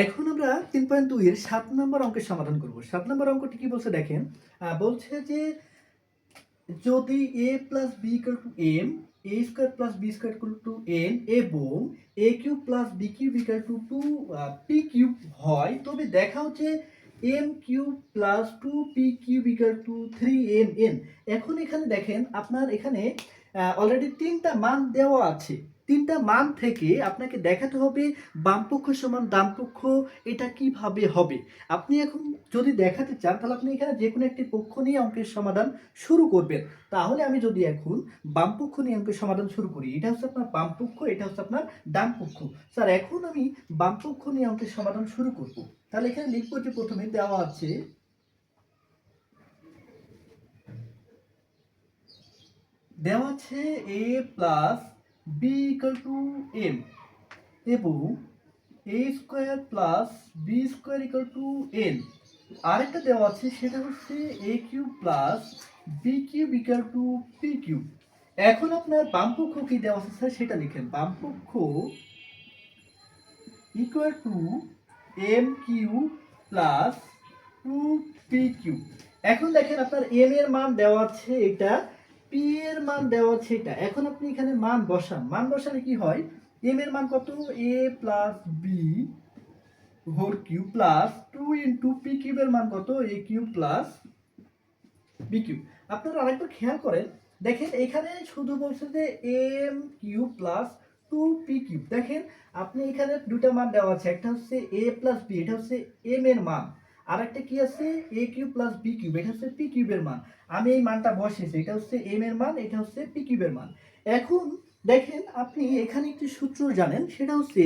এখন আমরা 3.2 এর 7 নম্বর অঙ্কের সমাধান করব। 7 নম্বর অঙ্কটি কি বলছে দেখেন, বলছে যে যদি a plus b equal to m, a square plus b square equal two n এবং a cube plus b cube equal two 2 p cube হয়, তবে দেখাও যে m cube plus 2p cube equal two 3mn। এখন এখানে দেখেন আপনার এখানে অলরেডি তিনটা মান দেওয়া আছে। তিনটা মান থেকে আপনাকে দেখাতে হবে বামপক্ষ সমান ডানপক্ষ, এটা কিভাবে হবে। আপনি এখন যদি দেখাতে চান তাহলে আপনি এখানে যে কোনো একটি পক্ষ নিয়ে অঙ্কের সমাধান শুরু করবেন। তাহলে আমি যদি এখন বামপক্ষ নিয়ে অঙ্কের সমাধান শুরু করি, এটা হচ্ছে আপনার বামপক্ষ, এটা হচ্ছে আপনার ডানপক্ষ। স্যার এখন আমি বামপক্ষ নিয়ে অঙ্কের সমাধান শুরু করব। তাহলে এখানে লিখবো যে প্রথমে দেওয়া আছে a plus b equal to m এবং a square plus b square equal to n. আরেকটা দেওয়া আছে সেটা হচ্ছে a cube plus B cube equal to p cube. এখন আপনার বামপক্ষ কি দেওয়া আছে স্যার সেটা লিখেন, বামপক্ষ equal to m cube plus 2p cube. এখন দেখেন আপনার m এর মান দেওয়া আছে এটা, p এর মান দেওয়া আছে এটা। এখন আপনি এখানে মান বসান, মান বসালে কি হয়, m এর মান কত a plus b whole cube plus 2 into P কিউবের মান কত a cube plus B cube. আপনারা আরেকবার খেয়াল করেন, দেখেন এখানে শুধু বলছে যে M cube plus 2p cube. দেখেন আপনি এখানে দুটো মান দেওয়া আছে, একটা হচ্ছে a প্লাস b, এটা হচ্ছে m এর মান, আর একটা কি আছে a cube plus b cube, এটা হচ্ছে p কিউবের মান। আমি এই মানটা বসিয়েছি, এটা হচ্ছে m এর মান, এটা হচ্ছে p কিউবের মান। এখন দেখেন আপনি এখানে একটি সূত্র জানেন, সেটা হচ্ছে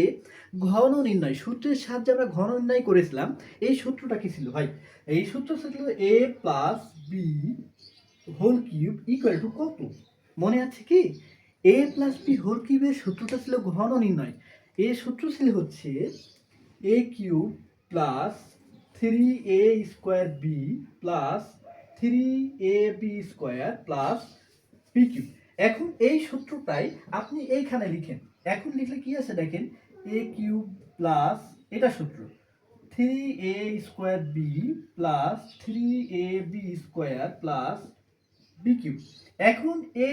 ঘন নির্ণয়। সূত্রের সাহায্যে আমরা ঘন নির্ণয় করেছিলাম। এই সূত্রটা কি ছিল ভাই? এই সূত্র ছিল a plus B whole cube equal to কত? মনে আছে কি? a প্লাস বি হোল কিউবের সূত্রটা ছিল ঘন নির্ণয়। এর সূত্র ছিল হচ্ছে a cube plus 3a square B plus 3ab square plus B cube. এখন এই সূত্রটাই আপনি এইখানে লিখেন। এখন লিখলে কি আছে দেখেন, a কিউব প্লাস, এটা সূত্র 3a square B plus 3ab square plus B cube. এখন a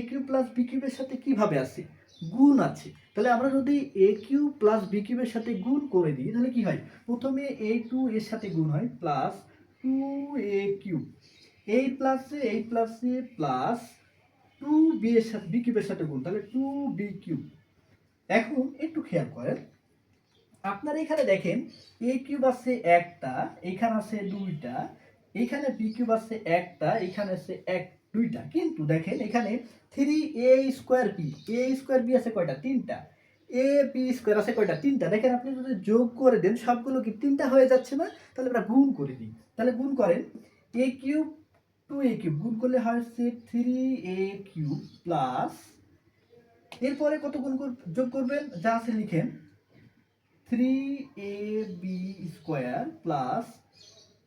কিউব প্লাস বি কিউবের সাথে কিভাবে আছে? গুণ আছে। তাহলে আমরা যদি a কিউব প্লাস বি কিউবের সাথে গুণ করে দিই তাহলে কি হয়? প্রথমে a2 এর সাথে গুণ হয় প্লাস 2a কিউব, এই প্লাসে প্লাস 2b এর সাথে বি কিউবের সাথে গুণ, তাহলে 2b কিউব। এখন একটু খেয়াল করেন, আপনার এখানে দেখেন a কিউব আছে একটা, এখানে আছে দুইটা, এখানে b কিউব আছে একটা, এখানে আছে দুইটা, কিন্তু দেখেন এখানে 3a square b, a square b আছে কয়টা? তিনটা। a b স্কয়ার আছে কয়টা? তিনটা। দেখেন আপনি যদি যোগ করে দেন সবগুলো কি তিনটা হয়ে যাচ্ছে না? তাহলে আমরা গুণ করে দিই। তাহলে গুণ করেন, a কিউব 2a কিউব গুণ করলে হয় হচ্ছে 3a কিউব প্লাস, এরপরে কত গুণ যোগ করবেন? যা আছে লিখেন, 3ab square plus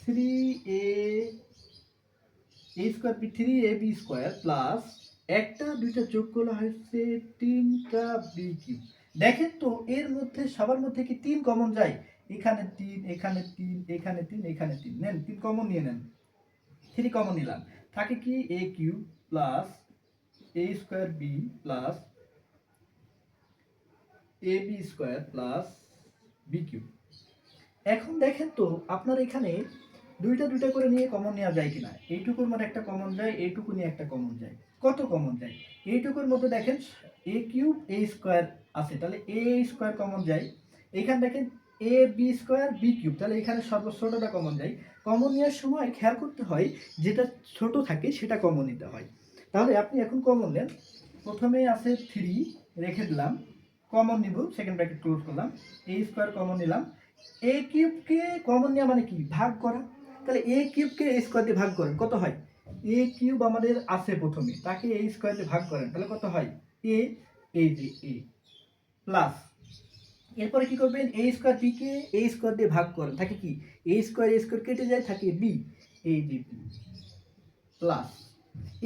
3ab square plus একটা দুইটা যোগ করলে হচ্ছে 3টা বি কিউব। দেখেন তো এর মধ্যে সবার মধ্যে কি 3 কমন যায়? এখানে 3, এখানে 3, এখানে 3, এখানে 3, নেন 3 কমন নিয়ে নেন। 3 কমন নিলাম, থাকে কি a cube plus a square b plus ab square plus B cube. এখন দেখেন তো আপনার এখানে দুইটা দুইটা করে নিয়ে কমন নেওয়া যায় কিনা? এইটুকুর মধ্যে একটা কমন যায়, এইটুকু নিয়ে একটা কমন যায়। কত কমন যায়? এইটুকুর মধ্যে দেখেন a কিউব a স্কয়ার আছে, তাহলে a স্কয়ার কমন যায়। এখানে দেখেন a b square b cube, তাহলে এখানে সর্বছোটটা কমন যায়। কমন নেওয়ার সময় খেয়াল করতে হয় যেটা ছোট থাকে সেটা কমন নিতে হয়। তাহলে আপনি এখন কমন নেন, প্রথমে আছে 3 রেখে দিলাম, কমন নিব, সেকেন্ড ব্র্যাকেট ক্লোজ করলাম, a স্কয়ার কমন নিলাম। a কিউবকে কমন নেওয়া মানে কি? ভাগ করা। তাহলে a কিউবকে a স্কয়ার দিয়ে ভাগ করেন, কত হয়? a কিউব আমাদের আছে প্রথমে, তাকে a স্কয়ার দিয়ে ভাগ করেন, তাহলে কত হয়? a, এই যে a প্লাস, এরপরে কি করবেন? a square b K a square দিয়ে ভাগ করেন, থাকে কি? a স্কয়ার কেটে যায়, থাকে b, এই যে b প্লাস,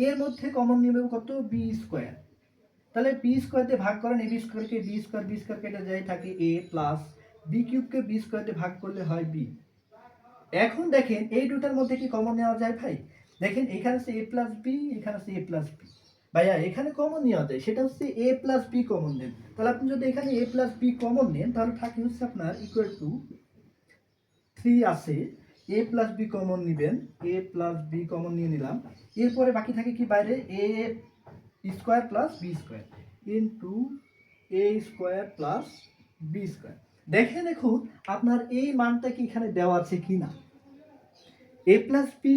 এর মধ্যে কমন নিবে কত? b square. তাহলে b স্কয়ার দিয়ে ভাগ করেন, ab স্কয়ারকে b স্কয়ার কেটে যায়, থাকে a প্লাস বি কিউবকে বি স্কোয়ারে ভাগ করলে হয় বি। এখন দেখেন এই দুটার মধ্যে কি কমন নেওয়া যায় ভাই? দেখেন এখানে আছে এ প্লাস বি, এখানে আছে এ প্লাস বি। ভাইয়া এখানে কমন নেওয়া যায়, সেটা হচ্ছে এ প্লাস বি কমন নেন। তাহলে আপনি যদি এখানে এ প্লাস বি কমন নেন তাহলে থাকে হচ্ছে আপনার ইকুয়াল টু 3 আছে, এ প্লাস বি কমন নেবেন, এ প্লাস বি কমন নিয়ে নিলাম। এরপরে বাকি থাকে কি বাইরে a square plus b square into a square plus b square. দেখেন এখন আপনার এই মানটা কি এখানে দেওয়া আছে কি না? এ প্লাস বি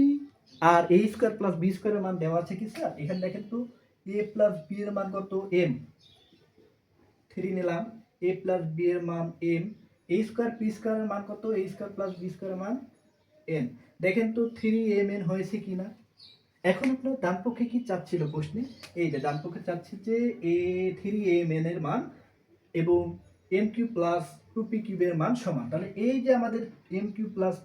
আর এ স্কোয়ার প্লাস বি স্কোয়ারের মান দেওয়া আছে কি স্যার? এখানে দেখেন তো এ প্লাস বি এর মান কত এম, 3 নিলাম, এ প্লাস বি এর মান এম, এ স্কোয়ার পি স্কোয়ারের মান কত এ স্কোয়ার প্লাস বি স্কোয়ারের মান এন। দেখেন তো 3mn হয়েছে কিনা। এখন আপনার ডান পক্ষে কি চাচ্ছিল প্রশ্নে? এই যে ডান পক্ষে চাচ্ছে যে এ 3mn এর মান এবং এম কিউ প্লাস 2p কিউবের মান সমান। তাহলে এই যে আমাদের এম কিউ প্লাস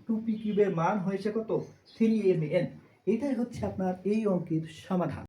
2p কিউবের মান হয়েছে কত 3mn। এটাই হচ্ছে আপনার এই অঙ্কের সমাধান।